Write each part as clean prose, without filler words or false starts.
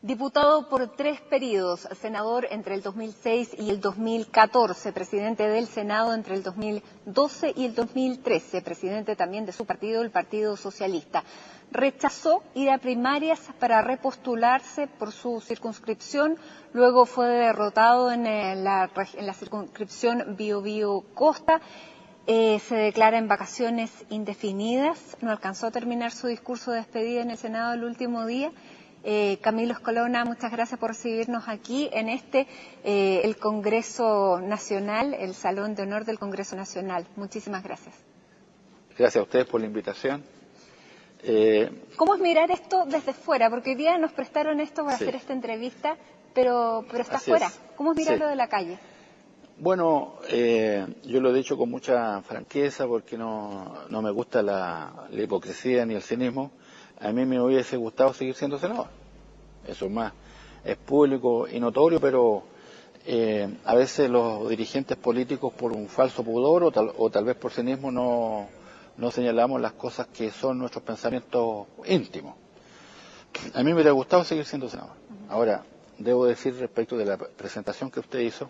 Diputado por 3 períodos, senador entre el 2006 y el 2014, presidente del Senado entre el 2012 y el 2013, presidente también de su partido, el Partido Socialista. Rechazó ir a primarias para repostularse por su circunscripción, luego fue derrotado en la circunscripción Biobío-Costa. Se declara en vacaciones indefinidas, no alcanzó a terminar su discurso de despedida en el Senado el último día. Camilo Escolona, muchas gracias por recibirnos aquí en el Congreso Nacional, el Salón de Honor del Congreso Nacional. Muchísimas gracias. Gracias a ustedes por la invitación. ¿Cómo es mirar esto desde fuera? Porque hoy día nos prestaron esto para hacer esta entrevista, pero está fuera. ¿Cómo es mirarlo de la calle? Bueno, yo lo he dicho con mucha franqueza porque no me gusta la hipocresía ni el cinismo. A mí me hubiese gustado seguir siendo senador. Eso es público y notorio, pero a veces los dirigentes políticos por un falso pudor o tal vez por cinismo no señalamos las cosas que son nuestros pensamientos íntimos. A mí me hubiera gustado seguir siendo senador. Ahora, debo decir respecto de la presentación que usted hizo,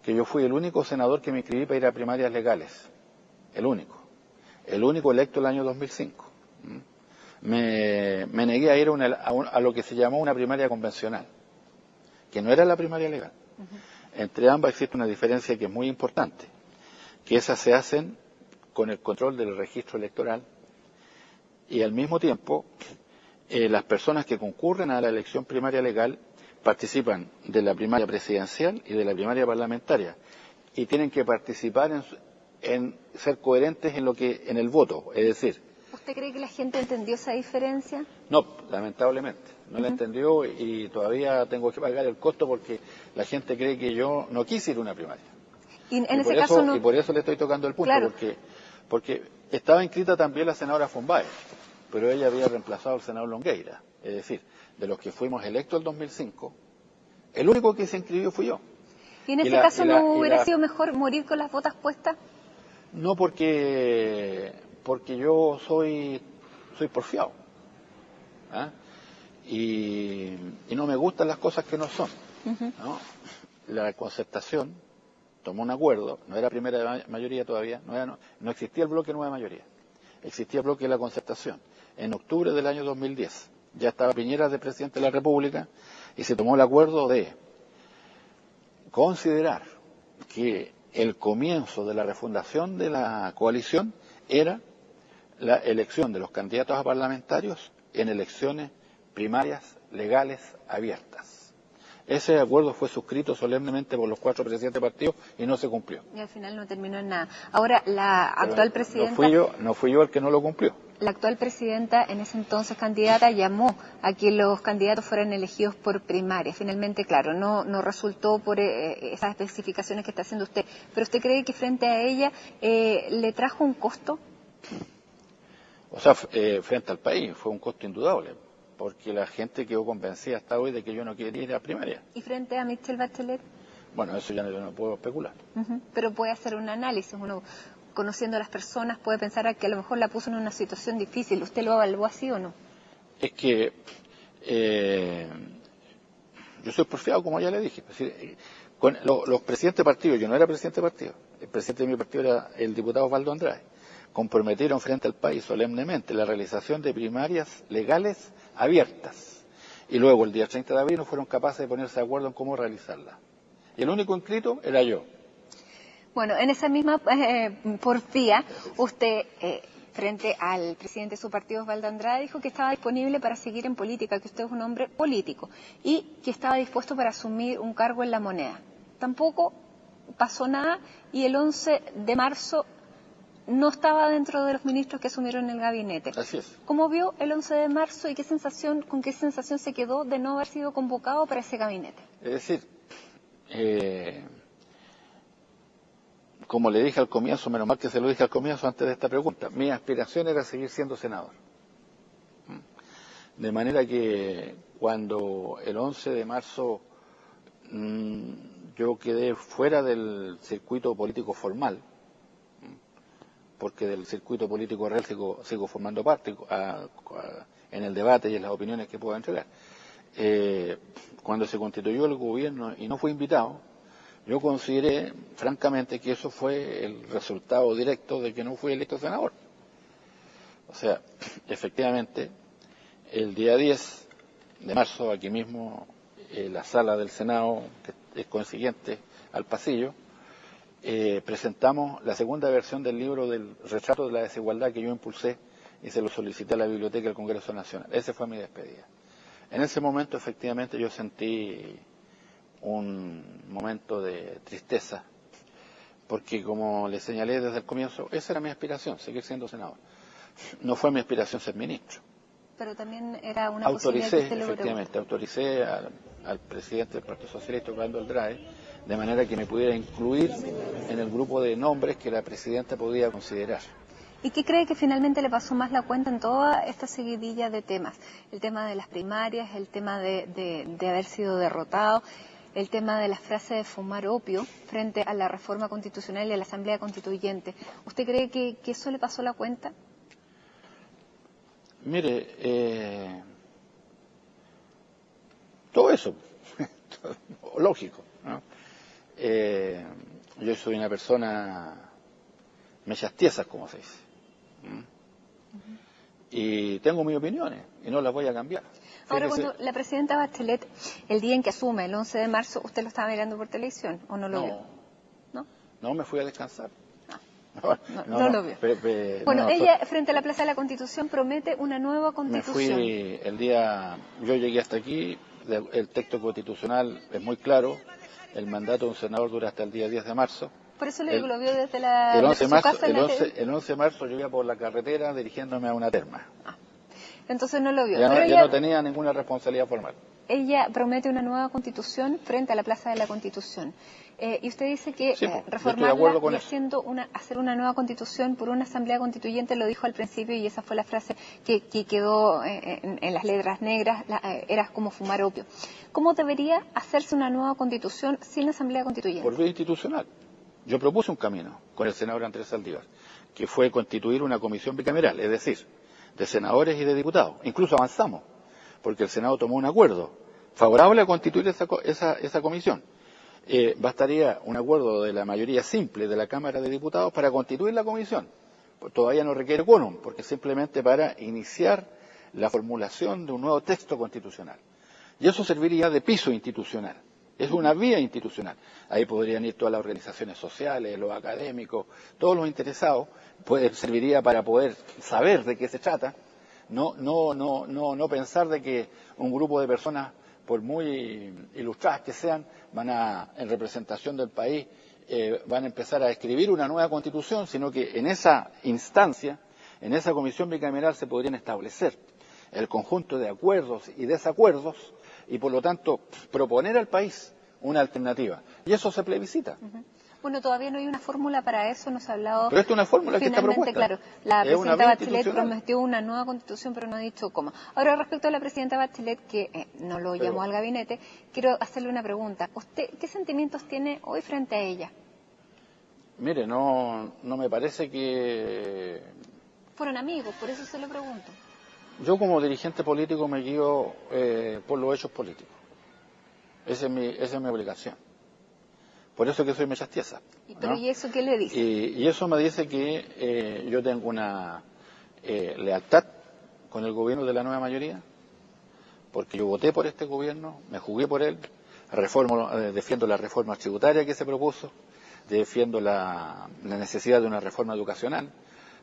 que yo fui el único senador que me inscribí para ir a primarias legales. El único electo el año 2005. Me negué a ir a lo que se llamó una primaria convencional, que no era la primaria legal. Entre ambas existe una diferencia que es muy importante, que esas se hacen con el control del registro electoral y al mismo tiempo las personas que concurren a la elección primaria legal participan de la primaria presidencial y de la primaria parlamentaria y tienen que participar en ser coherentes en el voto, es decir, ¿usted cree que la gente entendió esa diferencia? No, lamentablemente, no la entendió y todavía tengo que pagar el costo porque la gente cree que yo no quise ir a una primaria. Y por eso le estoy tocando el punto, claro. porque estaba inscrita también la senadora Fombay, pero ella había reemplazado al senador Longueira, es decir, de los que fuimos electos el 2005, el único que se inscribió fui yo. ¿Y en ese caso no hubiera sido mejor morir con las botas puestas? No, porque yo soy porfiado. Y no me gustan las cosas que no son. ¿No? La concertación tomó un acuerdo, no era primera mayoría todavía, no existía el bloque nueva mayoría, existía el bloque de la concertación. En octubre del año 2010 ya estaba Piñera de presidente de la República y se tomó el acuerdo de considerar que el comienzo de la refundación de la coalición era la elección de los candidatos a parlamentarios en elecciones primarias legales abiertas. Ese acuerdo fue suscrito solemnemente por los 4 presidentes de partidos y no se cumplió. Y al final no terminó en nada. Ahora, la actual presidenta... No fui yo el que no lo cumplió. La actual presidenta, en ese entonces candidata, llamó a que los candidatos fueran elegidos por primaria. Finalmente, claro, no resultó por esas especificaciones que está haciendo usted. ¿Pero usted cree que frente a ella le trajo un costo? O sea, frente al país fue un costo indudable, porque la gente quedó convencida hasta hoy de que yo no quería ir a primaria. ¿Y frente a Michelle Bachelet? Bueno, eso ya no puedo especular. Pero puede hacer un análisis, uno conociendo a las personas puede pensar que a lo mejor la puso en una situación difícil. ¿Usted lo evaluó así o no? Es que yo soy porfiado, como ya le dije. Es decir, con los presidentes de partido, yo no era presidente de partido, el presidente de mi partido era el diputado Osvaldo Andrade, comprometieron frente al país solemnemente la realización de primarias legales abiertas. Y luego, el día 30 de abril, no fueron capaces de ponerse de acuerdo en cómo realizarla. Y el único inscrito era yo. Bueno, en esa misma porfía, usted, frente al presidente de su partido, Osvaldo Andrade, dijo que estaba disponible para seguir en política, que usted es un hombre político, y que estaba dispuesto para asumir un cargo en la moneda. Tampoco pasó nada, y el 11 de marzo no estaba dentro de los ministros que asumieron el gabinete. Así es. ¿Cómo vio el 11 de marzo y con qué sensación se quedó de no haber sido convocado para ese gabinete? Es decir, como le dije al comienzo, menos mal que se lo dije al comienzo antes de esta pregunta, mi aspiración era seguir siendo senador. De manera que cuando el 11 de marzo yo quedé fuera del circuito político formal, porque del circuito político real sigo formando parte en el debate y en las opiniones que puedo entregar. cuando se constituyó el gobierno y no fue invitado, yo consideré, francamente, que eso fue el resultado directo de que no fui electo senador. O sea, efectivamente, el día 10 de marzo, aquí mismo, en la sala del Senado, que es consiguiente al pasillo, presentamos la segunda versión del libro del retrato de la desigualdad que yo impulsé y se lo solicité a la Biblioteca del Congreso Nacional. Ese fue mi despedida. En ese momento, efectivamente, yo sentí un momento de tristeza, porque como le señalé desde el comienzo, esa era mi aspiración, seguir siendo senador. No fue mi aspiración ser ministro. Pero también era una posibilidad que usted logró. Efectivamente, autoricé al presidente del Partido Socialista, Osvaldo Aldrae, de manera que me pudiera incluir en el grupo de nombres que la presidenta podía considerar. ¿Y qué cree que finalmente le pasó más la cuenta en toda esta seguidilla de temas? El tema de las primarias, el tema de haber sido derrotado, el tema de la frase de fumar opio frente a la reforma constitucional y a la Asamblea Constituyente. ¿Usted cree que eso le pasó la cuenta? Mire, todo eso, lógico, ¿no? Yo soy una persona mechas tiesas, como se dice. Y tengo mis opiniones y no las voy a cambiar. Ahora, cuando la presidenta Bachelet, el día en que asume, el 11 de marzo, ¿usted lo estaba mirando por televisión o no lo vio? ¿No? No, me fui a descansar. No lo vio. Bueno, ella, frente a la Plaza de la Constitución, promete una nueva Constitución. Me fui el día, yo llegué hasta aquí, el texto constitucional es muy claro, el mandato de un senador dura hasta el día 10 de marzo. Por eso le digo, lo vio desde la el 11 de marzo, casa. El 11 de marzo yo iba por la carretera dirigiéndome a una terma. Entonces no lo vio. Ya no tenía ninguna responsabilidad formal. Ella promete una nueva Constitución frente a la Plaza de la Constitución. Y usted dice que reformarla y hacer una nueva Constitución por una Asamblea Constituyente, lo dijo al principio y esa fue la frase que quedó en las letras negras, era como fumar opio. ¿Cómo debería hacerse una nueva Constitución sin Asamblea Constituyente? Por vía institucional. Yo propuse un camino con el senador Andrés Saldívar, que fue constituir una comisión bicameral, es decir, de senadores y de diputados. Incluso avanzamos, porque el Senado tomó un acuerdo favorable a constituir esa comisión. Bastaría un acuerdo de la mayoría simple de la Cámara de Diputados para constituir la comisión. Pues todavía no requiere quórum, porque simplemente para iniciar la formulación de un nuevo texto constitucional. Y eso serviría de piso institucional. Es una vía institucional. Ahí podrían ir todas las organizaciones sociales, los académicos, todos los interesados. Serviría para poder saber de qué se trata. No pensar de que un grupo de personas, por muy ilustradas que sean, en representación del país, van a empezar a escribir una nueva constitución, sino que en esa instancia, en esa comisión bicameral, se podrían establecer el conjunto de acuerdos y desacuerdos y, por lo tanto, proponer al país una alternativa. Y eso se plebiscita. Bueno, todavía no hay una fórmula para eso, nos ha hablado... Pero esta es una fórmula que está propuesta. Claro, la presidenta Bachelet prometió una nueva constitución, pero no ha dicho cómo. Ahora, respecto a la presidenta Bachelet, que no lo llamó al gabinete, quiero hacerle una pregunta. ¿Usted qué sentimientos tiene hoy frente a ella? Mire, no me parece que... Fueron amigos, por eso se lo pregunto. Yo como dirigente político me guío por los hechos políticos. Esa es mi obligación. Por eso que soy mechas tiesas. ¿Pero y eso qué le dice? Y eso me dice que yo tengo una lealtad con el gobierno de la nueva mayoría, porque yo voté por este gobierno, me jugué por él, defiendo la reforma tributaria que se propuso, defiendo la necesidad de una reforma educacional,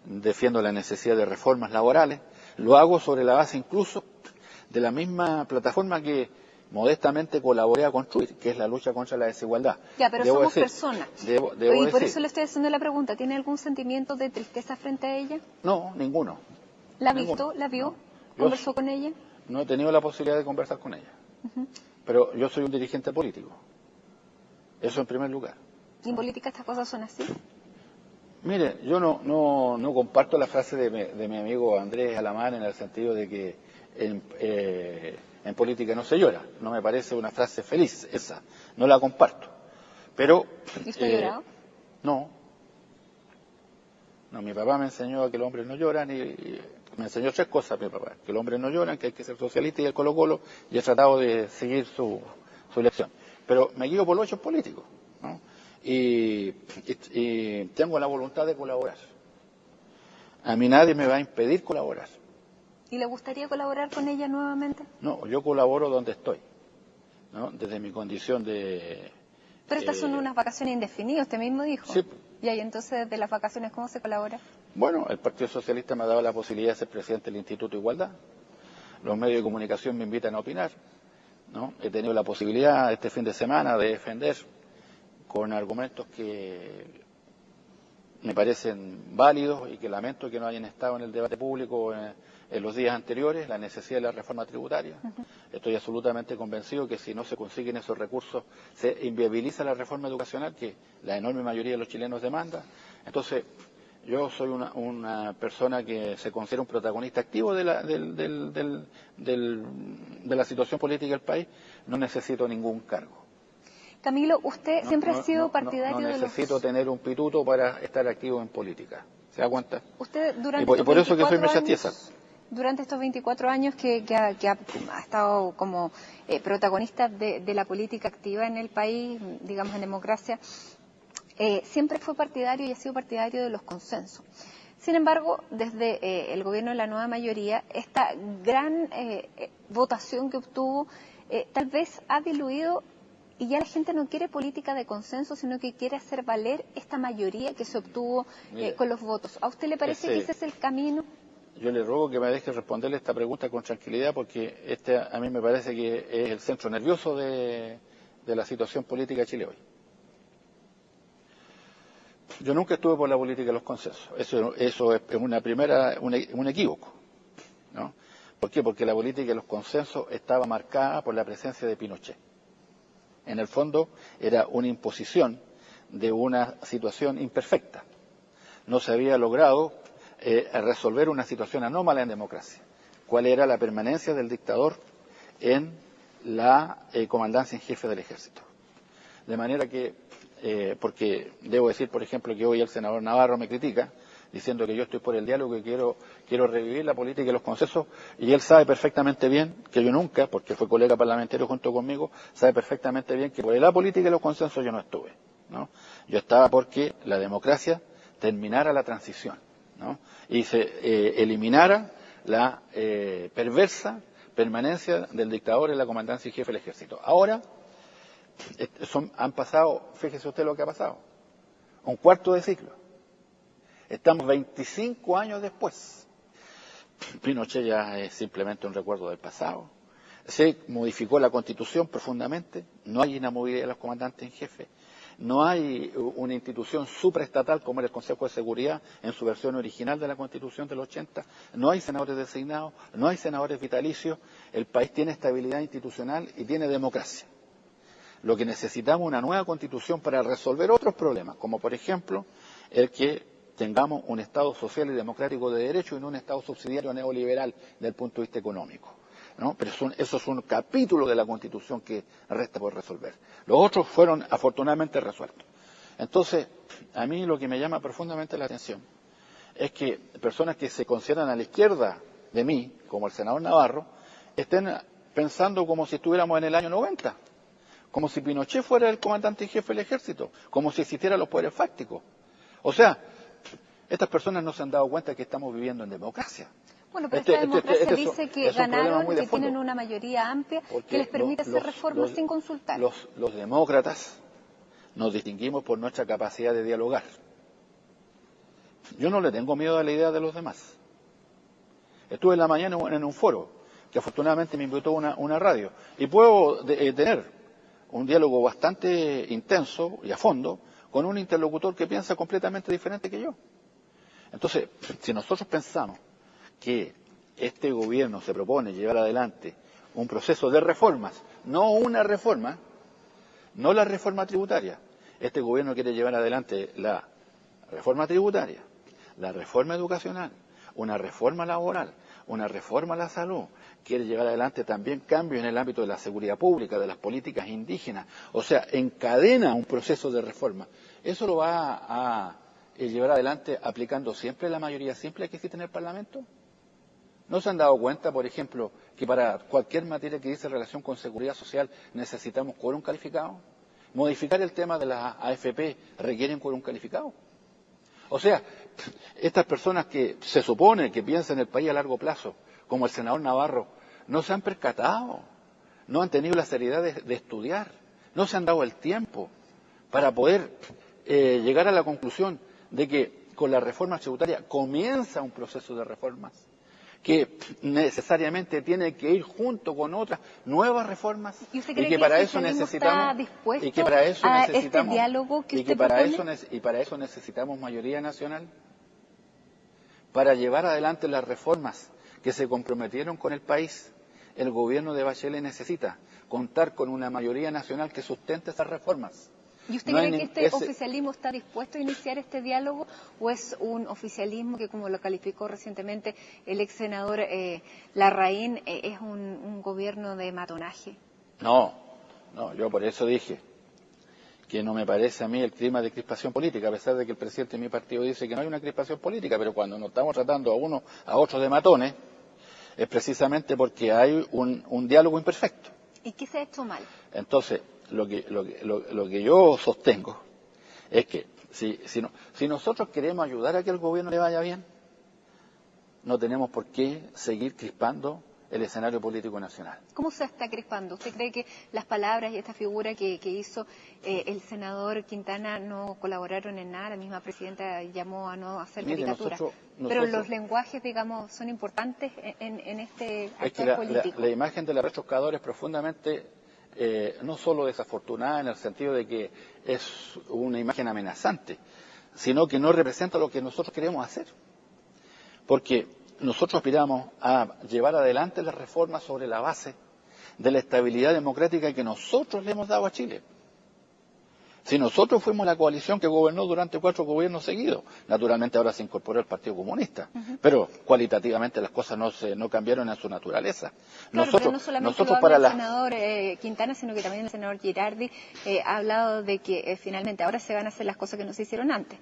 defiendo la necesidad de reformas laborales, lo hago sobre la base incluso de la misma plataforma que modestamente colaboré a construir, que es la lucha contra la desigualdad. Ya, pero somos personas. Y por eso le estoy haciendo la pregunta, ¿tiene algún sentimiento de tristeza frente a ella? No, ninguno. ¿La ha visto? ¿La vio? ¿Conversó con ella? No he tenido la posibilidad de conversar con ella. Pero yo soy un dirigente político. Eso en primer lugar. ¿Y en política estas cosas son así? Mire, yo no comparto la frase de mi amigo Andrés Alamán en el sentido de que en política no se llora. No me parece una frase feliz esa. No la comparto. Pero... ¿Y usted ha llorado? No. No, mi papá me enseñó a que los hombres no lloran y me enseñó 3 cosas mi papá. Que los hombres no lloran, que hay que ser socialista y el Colo-Colo, y he tratado de seguir su elección. Pero me guío por los hechos políticos, ¿no? Y tengo la voluntad de colaborar. A mí nadie me va a impedir colaborar. ¿Y le gustaría colaborar con ella nuevamente? No, yo colaboro donde estoy, ¿no? Desde mi condición de... Pero estas son unas vacaciones indefinidas, usted mismo dijo. Sí. Y ahí entonces, desde las vacaciones, ¿cómo se colabora? Bueno, el Partido Socialista me ha dado la posibilidad de ser presidente del Instituto de Igualdad. Los medios de comunicación me invitan a opinar, ¿no? He tenido la posibilidad este fin de semana de defender con argumentos que me parecen válidos y que lamento que no hayan estado en el debate público en los días anteriores, la necesidad de la reforma tributaria. Estoy absolutamente convencido que si no se consiguen esos recursos se inviabiliza la reforma educacional que la enorme mayoría de los chilenos demanda. Entonces, yo soy una persona que se considera un protagonista activo de la situación política del país, no necesito ningún cargo. Camilo, usted siempre ha sido partidario de los... No necesito tener un pituto para estar activo en política. ¿Se da cuenta? Usted durante y por eso que soy mechatiesa. Durante estos 24 años que ha estado como protagonista de la política activa en el país, digamos en democracia, siempre fue partidario y ha sido partidario de los consensos. Sin embargo, desde el gobierno de la nueva mayoría, esta gran votación que obtuvo tal vez ha diluido y ya la gente no quiere política de consenso, sino que quiere hacer valer esta mayoría que se obtuvo con los votos. ¿A usted le parece que ese es el camino? Yo le ruego que me deje responderle esta pregunta con tranquilidad, porque a mí me parece que es el centro nervioso de la situación política de Chile hoy. Yo nunca estuve por la política de los consensos. Eso es un equívoco, ¿no? ¿Por qué? Porque la política de los consensos estaba marcada por la presencia de Pinochet. En el fondo era una imposición de una situación imperfecta. No se había logrado resolver una situación anómala en democracia. ¿Cuál era la permanencia del dictador en la comandancia en jefe del ejército? De manera que, porque debo decir, por ejemplo, que hoy el senador Navarro me critica, diciendo que yo estoy por el diálogo y quiero revivir la política y los consensos, y él sabe perfectamente bien que yo nunca, porque fue colega parlamentario junto conmigo, sabe perfectamente bien que por la política y los consensos yo no estuve, ¿no? Yo estaba porque la democracia terminara la transición, ¿no? Y se eliminara la perversa permanencia del dictador en la comandancia y jefe del ejército. Ahora han pasado, fíjese usted lo que ha pasado, un cuarto de siglo. Estamos 25 años después. Pinochet ya es simplemente un recuerdo del pasado. Se modificó la Constitución profundamente. No hay inamovilidad de los comandantes en jefe. No hay una institución supraestatal como era el Consejo de Seguridad en su versión original de la Constitución del 80. No hay senadores designados. No hay senadores vitalicios. El país tiene estabilidad institucional y tiene democracia. Lo que necesitamos es una nueva Constitución para resolver otros problemas, como por ejemplo el que tengamos un Estado social y democrático de derecho y no un Estado subsidiario neoliberal desde el punto de vista económico, ¿no? Pero eso es un capítulo de la Constitución que resta por resolver. Los otros fueron afortunadamente resueltos. Entonces, a mí lo que me llama profundamente la atención es que personas que se consideran a la izquierda de mí, como el senador Navarro, estén pensando como si estuviéramos en el año 90, como si Pinochet fuera el comandante en jefe del ejército, como si existieran los poderes fácticos. O sea, estas personas no se han dado cuenta que estamos viviendo en democracia. Bueno, pero esta democracia dice que ganaron, que tienen una mayoría amplia que les permite hacer reformas sin consultar. Los demócratas nos distinguimos por nuestra capacidad de dialogar. Yo no le tengo miedo a la idea de los demás. Estuve en la mañana en un foro, que afortunadamente me invitó una radio, y puedo tener un diálogo bastante intenso y a fondo con un interlocutor que piensa completamente diferente que yo. Entonces, si nosotros pensamos que este gobierno se propone llevar adelante un proceso de reformas, no una reforma, no la reforma tributaria, este gobierno quiere llevar adelante la reforma tributaria, la reforma educacional, una reforma laboral, una reforma a la salud, quiere llevar adelante también cambios en el ámbito de la seguridad pública, de las políticas indígenas, o sea, encadena un proceso de reforma. Eso lo va a llevar adelante aplicando siempre la mayoría simple que existe en el Parlamento? ¿No se han dado cuenta, por ejemplo, que para cualquier materia que dice relación con seguridad social necesitamos quórum calificado? Modificar el tema de las AFP requieren quórum calificado. O sea, estas personas que se supone que piensan en el país a largo plazo, como el senador Navarro, no se han percatado, no han tenido la seriedad de estudiar, no se han dado el tiempo para poder llegar a la conclusión de que con la reforma tributaria comienza un proceso de reformas que necesariamente tiene que ir junto con otras nuevas reformas ¿Y usted cree que para eso necesitamos y que para eso a necesitamos este diálogo que y usted que para propone? eso necesitamos mayoría nacional para llevar adelante las reformas que se comprometieron con el país? El gobierno de Bachelet necesita contar con una mayoría nacional que sustente esas reformas. ¿Y usted cree que este oficialismo está dispuesto a iniciar este diálogo o es un oficialismo que, como lo calificó recientemente el ex senador Larraín, es un gobierno de matonaje? No, yo por eso dije que no me parece a mí el clima de crispación política, a pesar de que el presidente de mi partido dice que no hay una crispación política, pero cuando nos estamos tratando a otros de matones, es precisamente porque hay un diálogo imperfecto. ¿Y qué se ha hecho mal? Entonces, lo que yo sostengo es que si nosotros queremos ayudar a que el gobierno le vaya bien, no tenemos por qué seguir crispando el escenario político nacional. ¿Cómo se está crispando? ¿Usted cree que las palabras y esta figura que hizo el senador Quintana no colaboraron en nada? La misma presidenta llamó a no hacer caricatura. Pero los lenguajes, digamos, son importantes en este actor político. La imagen de la red Choscador es profundamente no solo desafortunada en el sentido de que es una imagen amenazante, sino que no representa lo que nosotros queremos hacer. Porque nosotros aspiramos a llevar adelante las reformas sobre la base de la estabilidad democrática que nosotros le hemos dado a Chile. Si nosotros fuimos la coalición que gobernó durante 4 gobiernos seguidos, naturalmente ahora se incorporó el Partido Comunista, pero cualitativamente las cosas no cambiaron en su naturaleza. Claro, pero no solamente lo habla el senador Quintana, sino que también el senador Girardi ha hablado de que finalmente ahora se van a hacer las cosas que no se hicieron antes.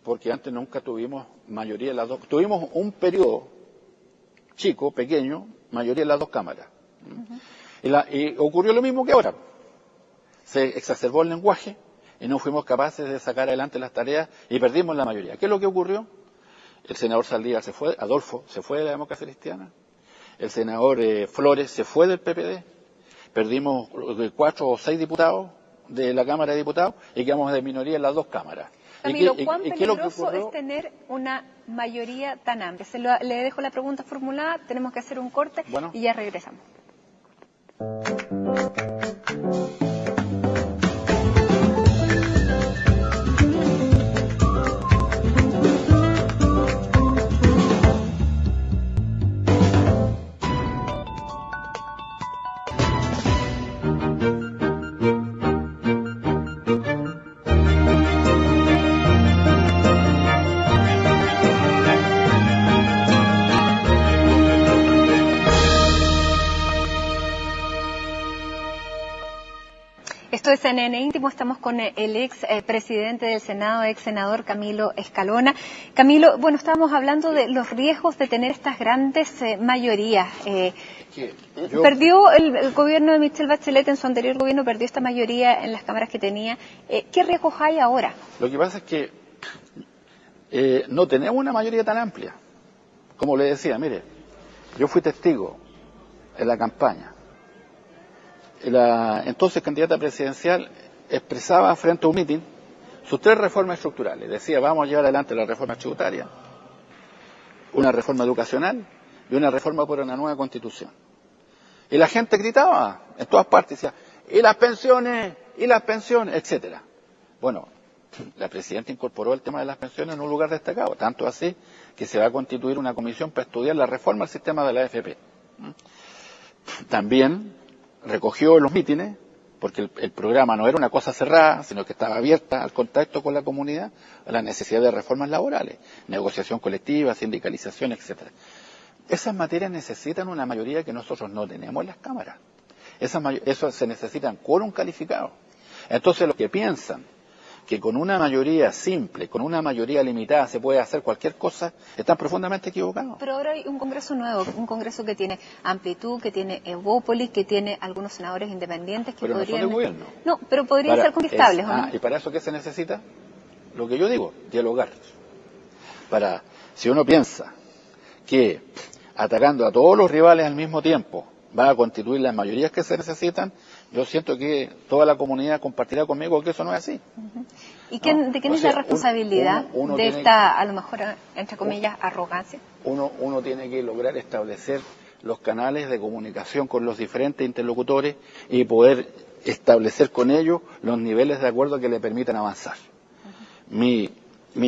Porque antes nunca tuvimos mayoría en las dos. Tuvimos un periodo chico, pequeño, mayoría en las dos cámaras. Y ocurrió lo mismo que ahora. Se exacerbó el lenguaje y no fuimos capaces de sacar adelante las tareas y perdimos la mayoría. ¿Qué es lo que ocurrió? El senador Saldívar se fue, Adolfo se fue de la Democracia Cristiana, el senador Flores se fue del PPD, perdimos 4 o 6 diputados de la Cámara de Diputados y quedamos de minoría en las dos cámaras. Camilo, ¿cuán peligroso es tener una mayoría tan amplia? Le dejo la pregunta formulada, tenemos que hacer un corte y ya regresamos. Esto es CNN Íntimo, estamos con el ex presidente del Senado, ex senador Camilo Escalona. Camilo, bueno, estábamos hablando de los riesgos de tener estas grandes mayorías. Perdió el gobierno de Michelle Bachelet, en su anterior gobierno perdió esta mayoría en las cámaras que tenía. ¿Qué riesgos hay ahora? Lo que pasa es que no tenemos una mayoría tan amplia. Como le decía, mire, yo fui testigo en la campaña. La entonces candidata presidencial expresaba frente a un mitin sus 3 reformas estructurales. Decía, vamos a llevar adelante la reforma tributaria, una reforma educacional y una reforma por una nueva constitución. Y la gente gritaba en todas partes, decía, y las pensiones, etcétera. Bueno, la presidenta incorporó el tema de las pensiones en un lugar destacado, tanto así que se va a constituir una comisión para estudiar la reforma al sistema de la AFP. También recogió en los mítines, porque el programa no era una cosa cerrada, sino que estaba abierta al contacto con la comunidad, a la necesidad de reformas laborales, negociación colectiva, sindicalización, etcétera. Esas materias necesitan una mayoría que nosotros no tenemos en las cámaras. Eso se necesitan quórum calificado. Entonces, los que piensan que con una mayoría simple, con una mayoría limitada se puede hacer cualquier cosa, están profundamente equivocados. Pero ahora hay un Congreso nuevo, un Congreso que tiene amplitud, que tiene Evópolis, que tiene algunos senadores independientes que pero podrían... no son de gobierno. No, pero podrían ser conquistables, ¿o no? ¿Y para eso qué se necesita? Lo que yo digo, dialogar. Si uno piensa que atacando a todos los rivales al mismo tiempo va a constituir las mayorías que se necesitan, yo siento que toda la comunidad compartirá conmigo que eso no es así. ¿Y de quién es la responsabilidad de esta, a lo mejor, entre comillas, arrogancia? Uno tiene que lograr establecer los canales de comunicación con los diferentes interlocutores y poder establecer con ellos los niveles de acuerdo que le permitan avanzar. Mi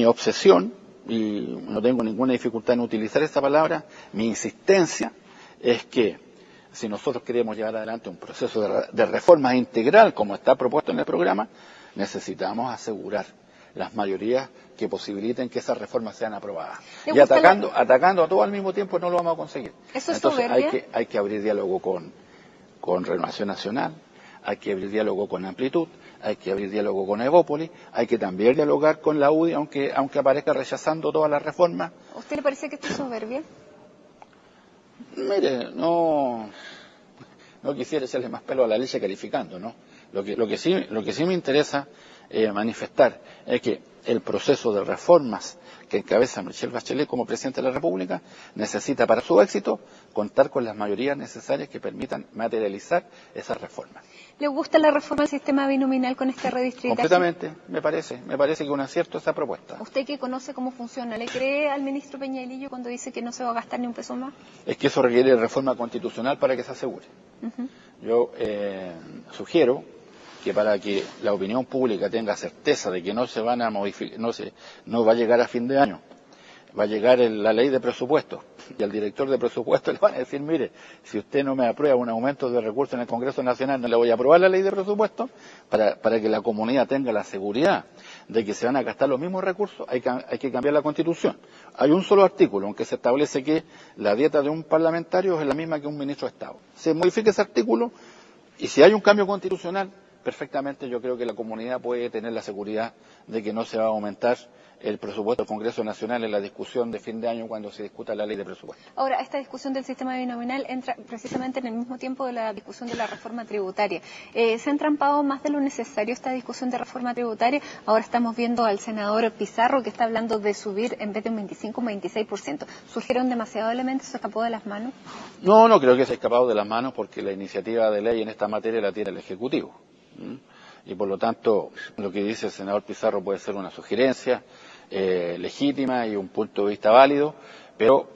obsesión, y no tengo ninguna dificultad en utilizar esta palabra, mi insistencia es que si nosotros queremos llevar adelante un proceso de reforma integral como está propuesto en el programa, necesitamos asegurar las mayorías que posibiliten que esas reformas sean aprobadas. Y atacando a todo al mismo tiempo no lo vamos a conseguir. Entonces hay que abrir diálogo con Renovación Nacional, hay que abrir diálogo con Amplitud, hay que abrir diálogo con Evópolis, hay que también dialogar con la UDI, aunque aparezca rechazando todas las reformas. ¿A usted le parece que esto es soberbia? Mire, no quisiera echarle más pelo a la leche calificando, ¿no? Lo que sí me interesa manifestar es que el proceso de reformas que encabeza Michelle Bachelet como presidente de la República necesita para su éxito contar con las mayorías necesarias que permitan materializar esas reformas. ¿Le gusta la reforma del sistema binominal con este redistritaje? Completamente, me parece que es un acierto esa propuesta. ¿Usted que conoce cómo funciona, le cree al ministro Peñalillo cuando dice que no se va a gastar ni un peso más? Es que eso requiere reforma constitucional para que se asegure. Yo sugiero que para que la opinión pública tenga certeza de que no se van a modificar, no va a llegar a fin de año, va a llegar la ley de presupuestos, y al director de presupuestos le van a decir, mire, si usted no me aprueba un aumento de recursos en el Congreso Nacional, no le voy a aprobar la ley de presupuestos, para que la comunidad tenga la seguridad de que se van a gastar los mismos recursos, hay que cambiar la Constitución. Hay un solo artículo en que se establece que la dieta de un parlamentario es la misma que un ministro de Estado. Se modifica ese artículo, y si hay un cambio constitucional, perfectamente yo creo que la comunidad puede tener la seguridad de que no se va a aumentar el presupuesto del Congreso Nacional en la discusión de fin de año cuando se discuta la ley de presupuesto. Ahora, esta discusión del sistema binominal entra precisamente en el mismo tiempo de la discusión de la reforma tributaria. ¿Se ha entrampado más de lo necesario esta discusión de reforma tributaria? Ahora estamos viendo al senador Pizarro que está hablando de subir en vez de un 25, un 26%. ¿Surgieron demasiados elementos? ¿Se escapó de las manos? No creo que se ha escapado de las manos porque la iniciativa de ley en esta materia la tiene el Ejecutivo. Y por lo tanto, lo que dice el senador Pizarro puede ser una sugerencia legítima y un punto de vista válido, pero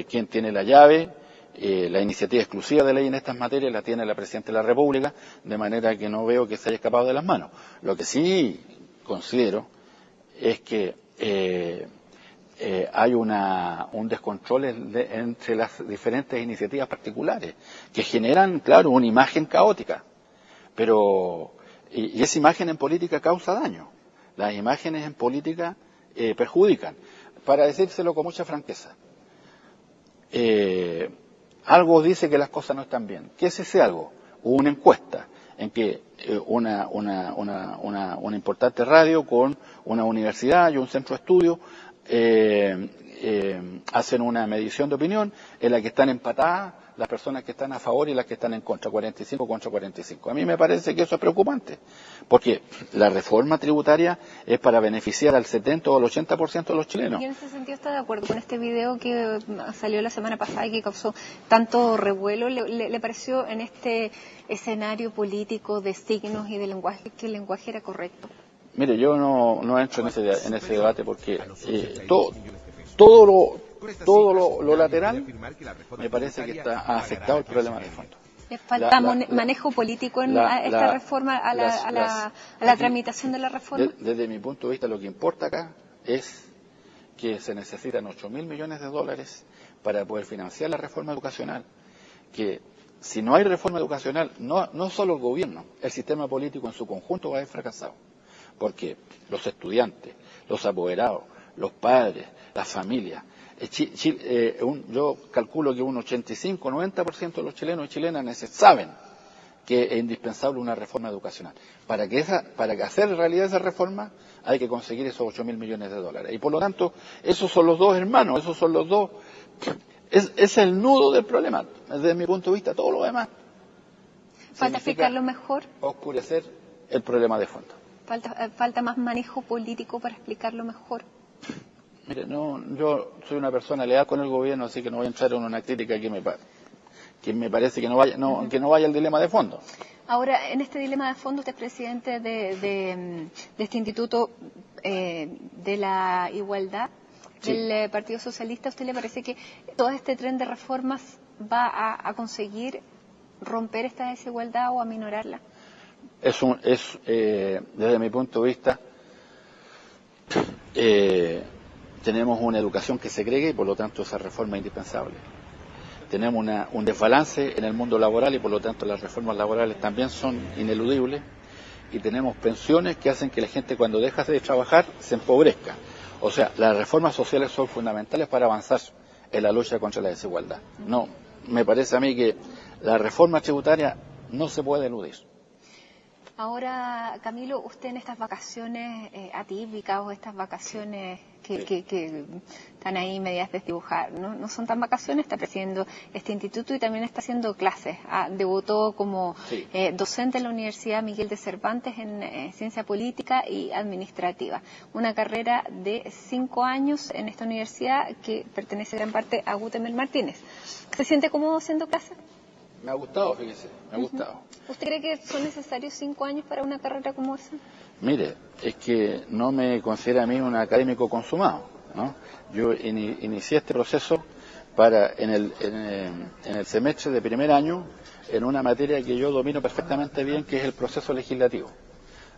quien tiene la llave, la iniciativa exclusiva de ley en estas materias la tiene la Presidenta de la República, de manera que no veo que se haya escapado de las manos. Lo que sí considero es que hay un descontrol entre las diferentes iniciativas particulares que generan, claro, una imagen caótica. Pero y esa imagen en política causa daño. Las imágenes en política perjudican. Para decírselo con mucha franqueza, algo dice que las cosas no están bien. ¿Qué es ese algo? Hubo una encuesta en que una importante radio con una universidad y un centro de estudio hacen una medición de opinión en la que están empatadas las personas que están a favor y las que están en contra, 45 contra 45. A mí me parece que eso es preocupante, porque la reforma tributaria es para beneficiar al 70 o al 80% de los chilenos. ¿Y en ese sentido está de acuerdo con este video que salió la semana pasada y que causó tanto revuelo? ¿Le pareció en este escenario político de signos y de lenguaje que el lenguaje era correcto? Mire, yo no entro en ese debate porque todo lo lateral me parece que ha afectado el problema de fondo. ¿Le falta manejo político en esta reforma, a la tramitación de la reforma? Desde mi punto de vista, lo que importa acá es que se necesitan 8.000 millones de dólares para poder financiar la reforma educacional. Que si no hay reforma educacional, no solo el gobierno, el sistema político en su conjunto va a haber fracasado. Porque los estudiantes, los apoderados, los padres, las familias, yo calculo que un 85-90% de los chilenos y chilenas saben que es indispensable una reforma educacional. Para hacer realidad esa reforma hay que conseguir esos 8.000 millones de dólares. Y por lo tanto, esos son los dos hermanos, esos son los dos. Es el nudo del problema, desde mi punto de vista. Todo lo demás ¿Falta explicarlo mejor? Oscurecer el problema de fondo. ¿Falta más manejo político para explicarlo mejor? Mire, yo soy una persona leal con el gobierno, así que no voy a entrar en una crítica que me parece que no vaya al dilema de fondo. Ahora, en este dilema de fondo, usted es presidente de este Instituto de la Igualdad del Partido Socialista. ¿A usted le parece que todo este tren de reformas va a conseguir romper esta desigualdad o aminorarla? Desde mi punto de vista, tenemos una educación que segrega y por lo tanto esa reforma es indispensable. Tenemos un desbalance en el mundo laboral y por lo tanto las reformas laborales también son ineludibles, y tenemos pensiones que hacen que la gente cuando deja de trabajar se empobrezca. O sea, las reformas sociales son fundamentales para avanzar en la lucha contra la desigualdad. No, me parece a mí que la reforma tributaria no se puede eludir. Ahora, Camilo, usted en estas vacaciones atípicas o estas vacaciones que están ahí medias desdibujar, ¿no son tan vacaciones? Está presidiendo este instituto y también está haciendo clases. Debutó como docente en la Universidad Miguel de Cervantes en Ciencia Política y Administrativa. Una carrera de 5 años en esta universidad que pertenece gran parte a Gutemel Martínez. ¿Se siente cómodo haciendo clases? Me ha gustado, fíjese, me ha gustado. ¿Usted cree que son necesarios 5 años para una carrera como esa? Mire, es que no me considero a mí un académico consumado, ¿no? Yo inicié este proceso en el semestre de primer año en una materia que yo domino perfectamente bien, que es el proceso legislativo,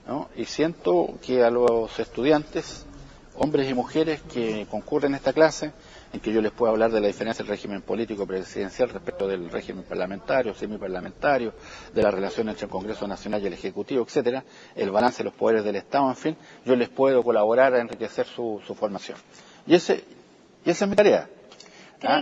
¿no? Y siento que a los estudiantes, hombres y mujeres que concurren a esta clase, en que yo les puedo hablar de la diferencia del régimen político presidencial respecto del régimen parlamentario, semiparlamentario, de la relación entre el Congreso Nacional y el Ejecutivo, etcétera, el balance de los poderes del Estado, en fin, yo les puedo colaborar a enriquecer su formación. Y esa es mi tarea.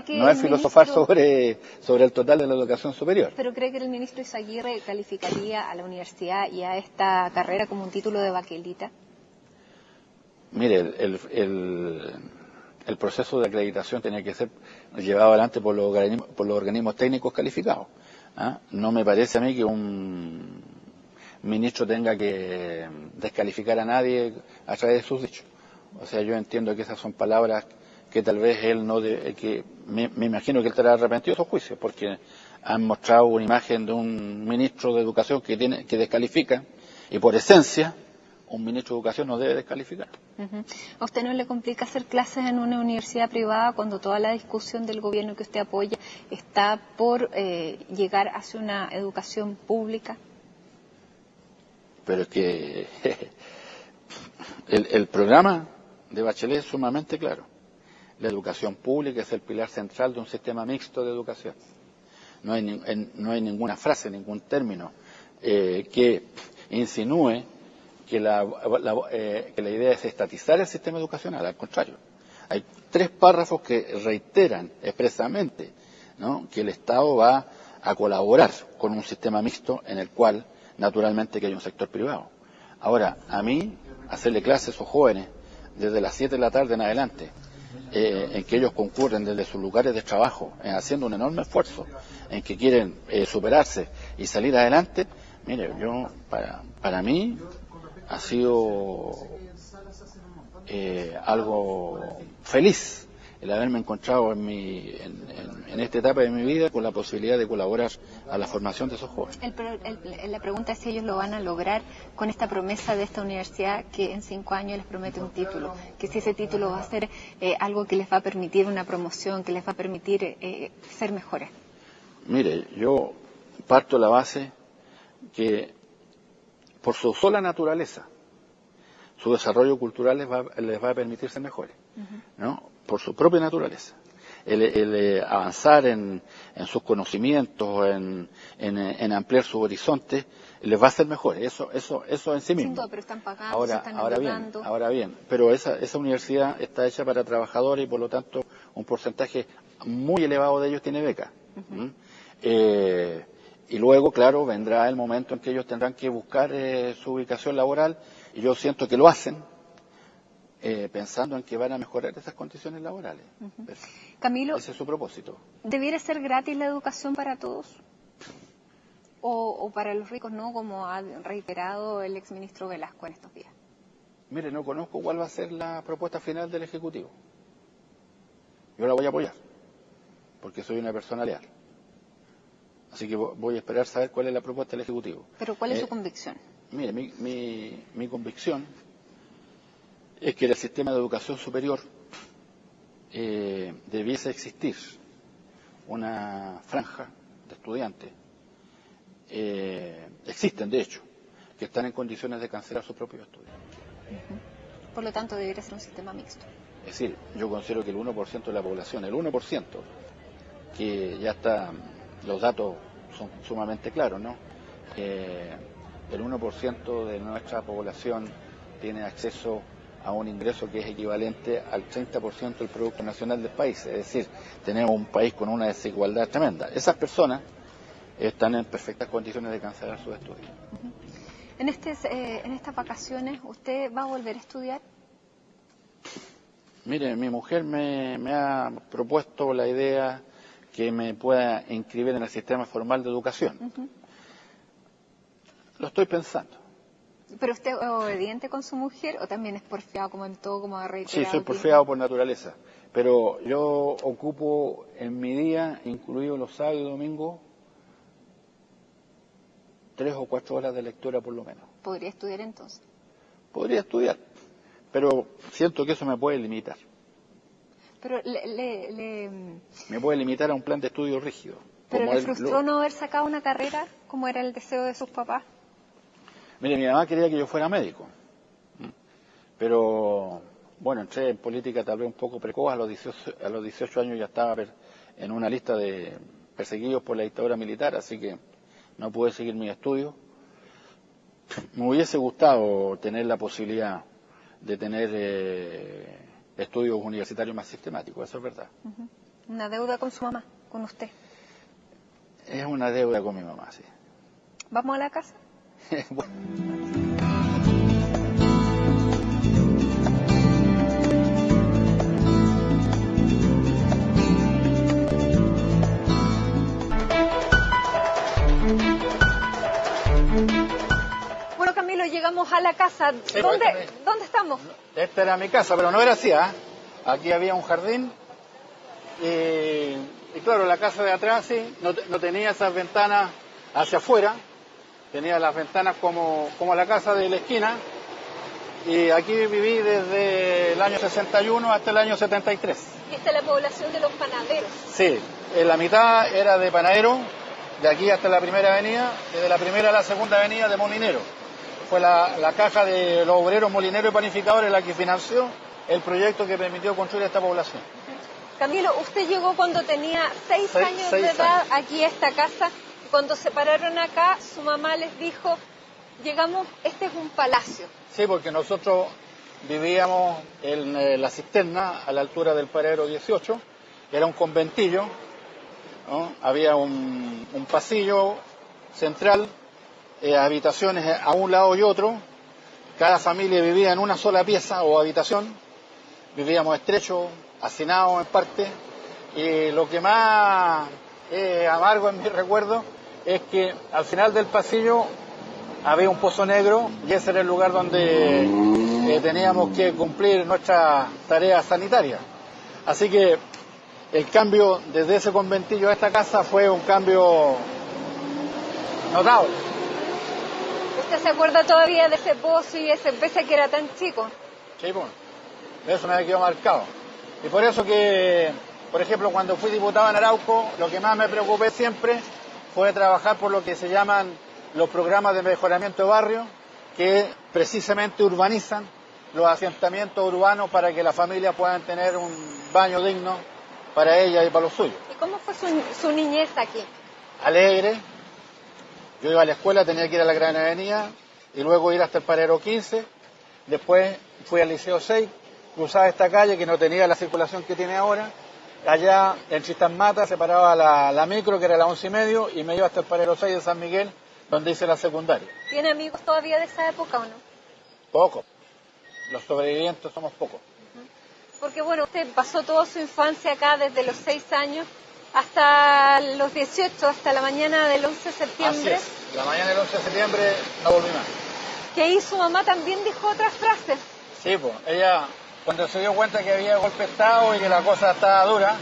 No es filosofar sobre el total de la educación superior. ¿Pero cree que el ministro Izaguirre calificaría a la universidad y a esta carrera como un título de baquelita? Mire, el proceso de acreditación tiene que ser llevado adelante por los organismos técnicos calificados. No me parece a mí que un ministro tenga que descalificar a nadie a través de sus dichos. O sea, yo entiendo que esas son palabras que tal vez él me imagino que él estará arrepentido de esos juicios, porque han mostrado una imagen de un ministro de Educación que descalifica, y por esencia un ministro de Educación no debe descalificar. ¿A usted no le complica hacer clases en una universidad privada cuando toda la discusión del gobierno que usted apoya está por llegar hacia una educación pública? Pero es que el programa de Bachelet es sumamente claro. La educación pública es el pilar central de un sistema mixto de educación. No hay ninguna frase, ningún término que insinúe que la idea es estatizar el sistema educacional. Al contrario, hay 3 párrafos que reiteran expresamente, ¿no?, que el Estado va a colaborar con un sistema mixto en el cual naturalmente que hay un sector privado. Ahora, a mí, hacerle clases a esos jóvenes desde las 7 de la tarde en adelante, en que ellos concurren desde sus lugares de trabajo, haciendo un enorme esfuerzo, en que quieren superarse y salir adelante, mire, para mí ha sido algo feliz el haberme encontrado en esta etapa de mi vida con la posibilidad de colaborar a la formación de esos jóvenes. La pregunta es si ellos lo van a lograr con esta promesa de esta universidad que en 5 años les promete un título, que si ese título va a ser algo que les va a permitir una promoción, que les va a permitir ser mejores. Mire, yo parto de la base que por su sola naturaleza, su desarrollo cultural les va a permitir ser mejores, ¿no? Por su propia naturaleza. El avanzar en sus conocimientos, en ampliar su horizonte, les va a hacer mejores. Eso en sí mismo. Sin duda, pero están pagando, se están endeudando. Ahora bien, pero esa universidad está hecha para trabajadores y por lo tanto un porcentaje muy elevado de ellos tiene beca. Y luego, claro, vendrá el momento en que ellos tendrán que buscar su ubicación laboral, y yo siento que lo hacen pensando en que van a mejorar esas condiciones laborales. Camilo, ese es su propósito. ¿Debiera ser gratis la educación para todos? ¿O para los ricos no, como ha reiterado el exministro Velasco en estos días? Mire, no conozco cuál va a ser la propuesta final del Ejecutivo. Yo la voy a apoyar, porque soy una persona leal. Así que voy a esperar saber cuál es la propuesta del Ejecutivo. ¿Pero cuál es su convicción? Mire, mi convicción es que en el sistema de educación superior debiese existir una franja de estudiantes, existen de hecho, que están en condiciones de cancelar sus propios estudios. Por lo tanto, debería ser un sistema mixto. Es decir, yo considero que el 1% de la población, el 1%, que ya está, los datos son sumamente claros, ¿no? El 1% de nuestra población tiene acceso a un ingreso que es equivalente al 30% del Producto Nacional del país. Es decir, tenemos un país con una desigualdad tremenda. Esas personas están en perfectas condiciones de cancelar sus estudios. En estas vacaciones, ¿usted va a volver a estudiar? Mire, mi mujer me ha propuesto la idea que me pueda inscribir en el sistema formal de educación. Lo estoy pensando. ¿Pero usted es obediente con su mujer o también es porfiado como en todo, como ha reiterado? Sí, soy porfiado por naturaleza, pero yo ocupo en mi día, incluido los sábados y domingos, 3 o 4 horas de lectura por lo menos. ¿Podría estudiar entonces? Podría estudiar, pero siento que eso me puede limitar. Pero me puede limitar a un plan de estudio rígido. ¿Pero le frustró no haber sacado una carrera como era el deseo de sus papás? Mire, mi mamá quería que yo fuera médico, pero bueno, entré en política tal vez un poco precoz, a los 18 años ya estaba en una lista de perseguidos por la dictadura militar, así que no pude seguir mis estudios. Me hubiese gustado tener la posibilidad de tener estudios universitarios más sistemáticos, eso es verdad. ¿Una deuda con su mamá, con usted? Es una deuda con mi mamá, sí. ¿Vamos a la casa? Bueno. Bueno, Camilo, llegamos a la casa. Sí, ¿Dónde estamos? Esta era mi casa, pero no era así, ¿eh? Aquí había un jardín y claro, la casa de atrás sí, no tenía esas ventanas hacia afuera, tenía las ventanas como la casa de la esquina, y aquí viví desde el año 61 hasta el año 73. ¿Y esta es la población de los panaderos? Sí, la mitad era de panaderos, de aquí hasta la primera avenida, desde la primera a la segunda avenida de molinero. Fue la caja de los obreros molineros y panificadores la que financió el proyecto que permitió construir esta población. Camilo, usted llegó cuando tenía 6 años de edad aquí a esta casa. Cuando se pararon acá, su mamá les dijo, llegamos, este es un palacio. Sí, porque nosotros vivíamos en la cisterna a la altura del paradero 18, era un conventillo, ¿no? Había un pasillo central, habitaciones a un lado y otro, cada familia vivía en una sola pieza o habitación, vivíamos estrechos, hacinados en parte, y lo que más amargo en mi recuerdo es que al final del pasillo había un pozo negro y ese era el lugar donde teníamos que cumplir nuestras tareas sanitarias. Así que el cambio desde ese conventillo a esta casa fue un cambio notable. ¿Usted se acuerda todavía de ese pozo y ese pese que era tan chico? Sí, bueno, eso me quedó marcado. Y por eso que, por ejemplo, cuando fui diputado en Arauco, lo que más me preocupé siempre fue trabajar por lo que se llaman los programas de mejoramiento de barrio, que precisamente urbanizan los asentamientos urbanos para que las familias puedan tener un baño digno para ellas y para los suyos. ¿Y cómo fue su niñez aquí? Alegre. Yo iba a la escuela, tenía que ir a la Gran Avenida y luego ir hasta el paradero 15. Después fui al Liceo 6, cruzaba esta calle que no tenía la circulación que tiene ahora allá en Tristán Mata, se paraba la micro, que era la 11:30, y me iba hasta el Paradero 6 de San Miguel, donde hice la secundaria. ¿Tiene amigos todavía de esa época o no? Poco. Los sobrevivientes somos pocos. Porque bueno, usted pasó toda su infancia acá desde los 6 años hasta los 18, hasta la mañana del 11 de septiembre. Así es. La mañana del 11 de septiembre no volví más. Que ahí su mamá también dijo otras frases. Sí, pues, ella, cuando se dio cuenta que había golpe de Estado y que la cosa estaba dura,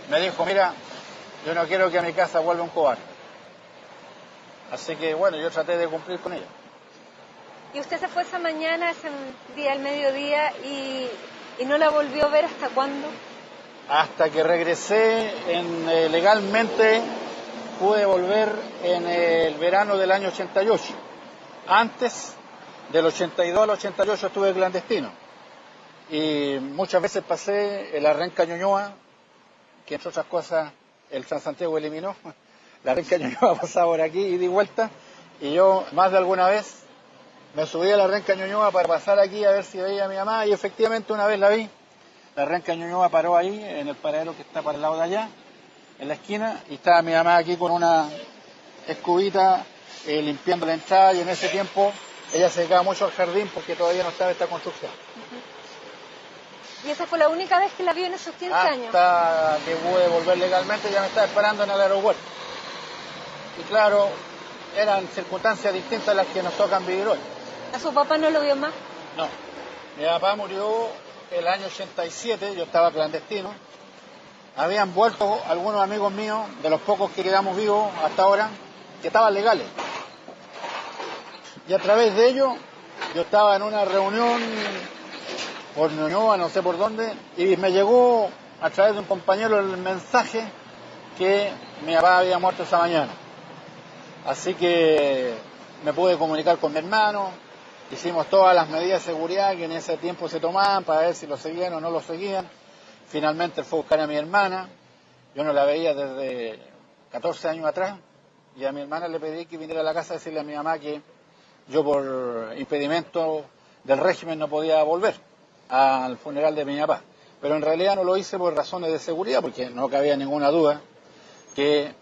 me dijo, mira, yo no quiero que a mi casa vuelva un cobarde. Así que bueno, yo traté de cumplir con ella. Y usted se fue esa mañana, ese día al mediodía, y no la volvió a ver ¿hasta cuándo? Hasta que regresé legalmente, pude volver en el verano del año 88. Antes del 82 al 88 estuve clandestino. Y muchas veces pasé la Renca Ñuñoa, que entre otras cosas el Transantiago eliminó. La Renca Ñuñoa pasaba por aquí y di vuelta. Y yo más de alguna vez me subí a la Renca Ñuñoa para pasar aquí a ver si veía a mi mamá. Y efectivamente una vez la vi. La Renca Ñuñoa paró ahí, en el paradero que está para el lado de allá, en la esquina. Y estaba mi mamá aquí con una escobita limpiando la entrada. Y en ese tiempo ella se dedicaba mucho al jardín porque todavía no estaba esta construcción. ¿Y esa fue la única vez que la vio en esos 15 años? Hasta que pude volver legalmente, ya me estaba esperando en el aeropuerto. Y claro, eran circunstancias distintas a las que nos tocan vivir hoy. ¿A su papá no lo vio más? No. Mi papá murió el año 87, yo estaba clandestino. Habían vuelto algunos amigos míos, de los pocos que quedamos vivos hasta ahora, que estaban legales. Y a través de ello, yo estaba en una reunión por Ñuñoa, no sé por dónde, y me llegó a través de un compañero el mensaje que mi papá había muerto esa mañana. Así que me pude comunicar con mi hermano, hicimos todas las medidas de seguridad que en ese tiempo se tomaban para ver si lo seguían o no lo seguían. Finalmente fue a buscar a mi hermana, yo no la veía desde 14 años atrás, y a mi hermana le pedí que viniera a la casa a decirle a mi mamá que yo por impedimento del régimen no podía volver al funeral de mi papá. Pero en realidad no lo hice por razones de seguridad, porque no cabía ninguna duda que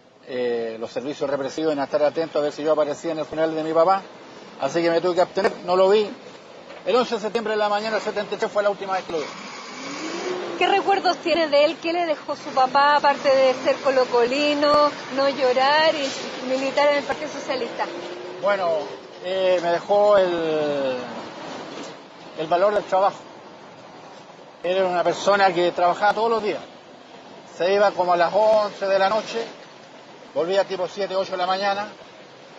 los servicios represivos iban a estar atentos a ver si yo aparecía en el funeral de mi papá. Así que me tuve que abstener, no lo vi. El 11 de septiembre de la mañana del 73 fue la última vez que lo vi. ¿Qué recuerdos tiene de él? ¿Qué le dejó su papá, aparte de ser colocolino, no llorar y militar en el Partido Socialista? Bueno, me dejó el valor del trabajo. Él era una persona que trabajaba todos los días. Se iba como a las 11 de la noche, volvía tipo 7, 8 de la mañana,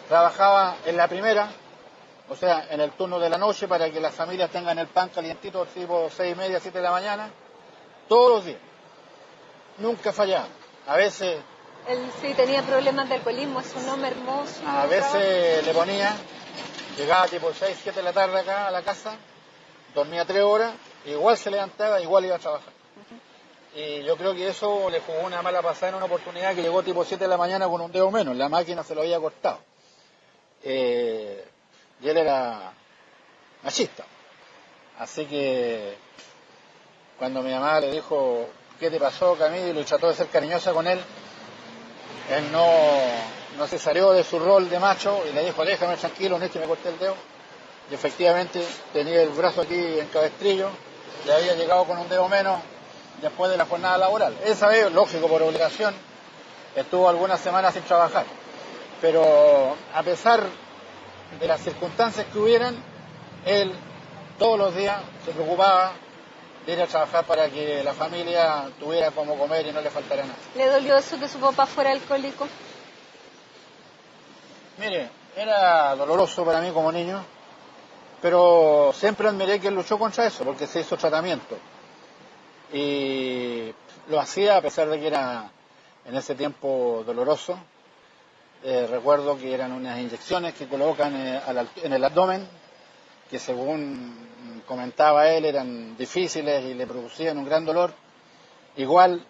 trabajaba en la primera, o sea, en el turno de la noche para que las familias tengan el pan calientito tipo 6:30, 7 de la mañana, todos los días. Nunca fallaba. A veces... Él sí tenía problemas de alcoholismo, es un hombre hermoso. A veces le ponía, llegaba tipo 6, 7 de la tarde acá a la casa, dormía 3 horas, igual se levantaba, igual iba a trabajar. Y yo creo que eso le jugó una mala pasada en una oportunidad que llegó tipo 7 de la mañana con un dedo menos, la máquina se lo había cortado. Y él era machista. Así que cuando mi mamá le dijo, ¿qué te pasó, Camilo? Y trató de ser cariñosa con él, él no se salió de su rol de macho y le dijo, déjame tranquilo, no es que me corté el dedo. Y efectivamente tenía el brazo aquí en cabestrillo, le había llegado con un dedo menos después de la jornada laboral. Esa vez, lógico, por obligación, estuvo algunas semanas sin trabajar. Pero a pesar de las circunstancias que hubieran, él todos los días se preocupaba de ir a trabajar para que la familia tuviera como comer y no le faltara nada. ¿Le dolió eso que su papá fuera alcohólico? Mire, era doloroso para mí como niño, pero siempre admiré que él luchó contra eso, porque se hizo tratamiento. Y lo hacía a pesar de que era en ese tiempo doloroso. Recuerdo que eran unas inyecciones que colocan en el abdomen, que según comentaba él eran difíciles y le producían un gran dolor. Igual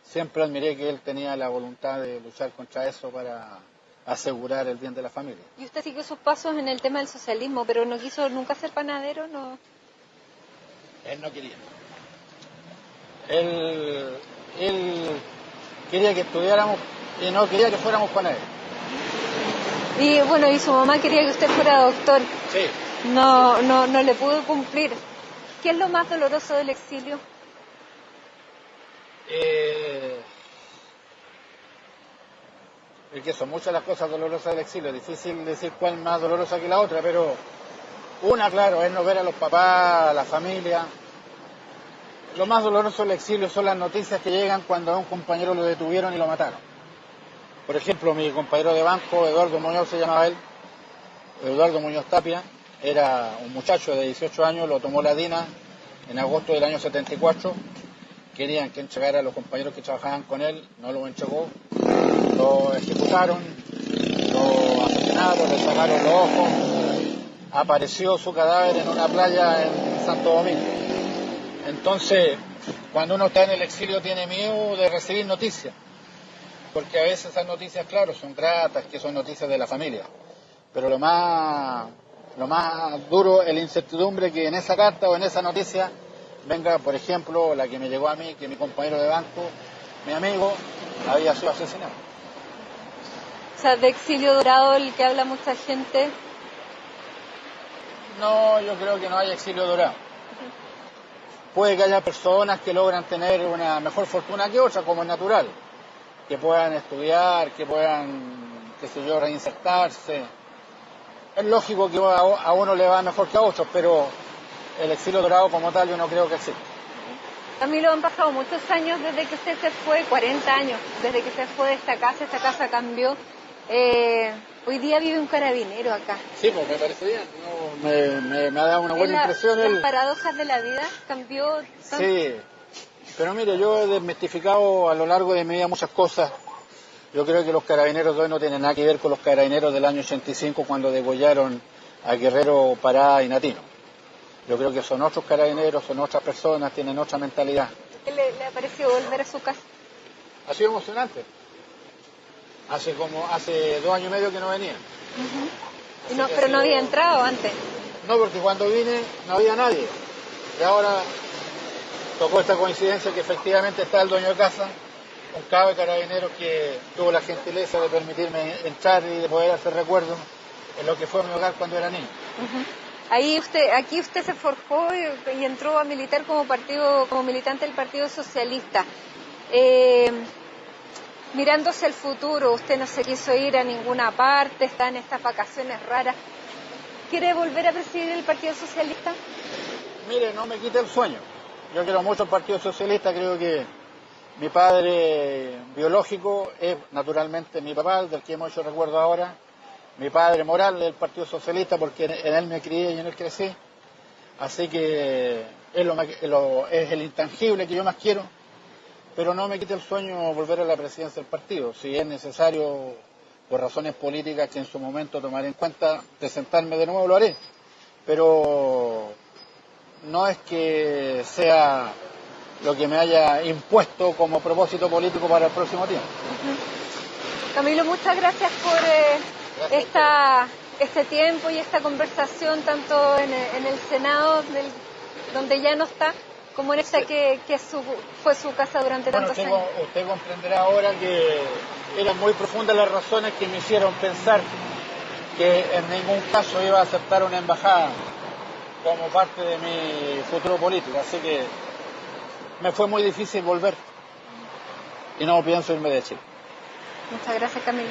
siempre admiré que él tenía la voluntad de luchar contra eso para asegurar el bien de la familia. Y usted siguió sus pasos en el tema del socialismo, pero no quiso nunca ser panadero, ¿no? Él no quería. Él él quería que estudiáramos y no quería que fuéramos con él. Y bueno, y su mamá quería que usted fuera doctor. Sí. No le pudo cumplir. ¿Qué es lo más doloroso del exilio? Es que son muchas las cosas dolorosas del exilio, es difícil decir cuál más dolorosa que la otra, pero una, claro, es no ver a los papás, a la familia. Lo más doloroso del exilio son las noticias que llegan cuando a un compañero lo detuvieron y lo mataron. Por ejemplo, mi compañero de banco, Eduardo Muñoz se llamaba él, Eduardo Muñoz Tapia, era un muchacho de 18 años, lo tomó la DINA en agosto del año 74, querían que entregara a los compañeros que trabajaban con él, no lo entregó, lo ejecutaron, lo asesinaron, le sacaron los ojos, apareció su cadáver en una playa en Santo Domingo. Entonces, cuando uno está en el exilio tiene miedo de recibir noticias, porque a veces esas noticias, claro, son gratas, que son noticias de la familia, pero lo más duro es la incertidumbre que en esa carta o en esa noticia venga, por ejemplo, la que me llegó a mí, que mi compañero de banco, mi amigo, había sido asesinado. O sea, de exilio dorado, el que habla mucha gente. No, yo creo que no hay exilio dorado. Puede que haya personas que logran tener una mejor fortuna que otras, como es natural, que puedan estudiar, que puedan, qué sé yo, reinsertarse. Es lógico que a uno le va mejor que a otros, pero el exilio dorado como tal yo no creo que exista. Camilo, han pasado muchos años desde que usted se fue, 40 años, desde que se fue de esta casa cambió. Hoy día vive un carabinero acá. Sí, pues me parece bien, me ha dado una buena impresión. Las paradojas de la vida cambió tanto. Sí, pero mire, yo he desmistificado a lo largo de mi vida muchas cosas. Yo creo que los carabineros de hoy no tienen nada que ver con los carabineros del año 85 cuando degollaron a Guerrero, Pará y Natino. Yo creo que son otros carabineros, son otras personas, tienen otra mentalidad. ¿Qué le ha parecido volver a su casa? Ha sido emocionante. Hace 2 años y medio que no venía. Pero no había entrado antes. No, porque cuando vine no había nadie. Y ahora tocó esta coincidencia que efectivamente está el dueño de casa, un cabo de carabineros que tuvo la gentileza de permitirme entrar y de poder hacer recuerdos en lo que fue mi hogar cuando era niño. Aquí usted se forjó y entró a militar como militante del Partido Socialista. Mirándose el futuro, usted no se quiso ir a ninguna parte, está en estas vacaciones raras. ¿Quiere volver a presidir el Partido Socialista? Mire, no me quite el sueño. Yo quiero mucho el Partido Socialista, creo que mi padre biológico es naturalmente mi papá, del que hemos hecho recuerdo ahora. Mi padre moral del Partido Socialista, porque en él me crié y en él crecí. Así que es el intangible que yo más quiero. Pero no me quite el sueño volver a la presidencia del partido. Si es necesario, por razones políticas que en su momento tomaré en cuenta, presentarme de nuevo, lo haré. Pero no es que sea lo que me haya impuesto como propósito político para el próximo tiempo. Camilo, muchas gracias por este tiempo y esta conversación, tanto en el Senado, donde ya no está, como en esta que fue su casa durante tantos años. Usted comprenderá ahora que eran muy profundas las razones que me hicieron pensar que en ningún caso iba a aceptar una embajada como parte de mi futuro político. Así que me fue muy difícil volver y no pienso irme de Chile. Muchas gracias, Camilo.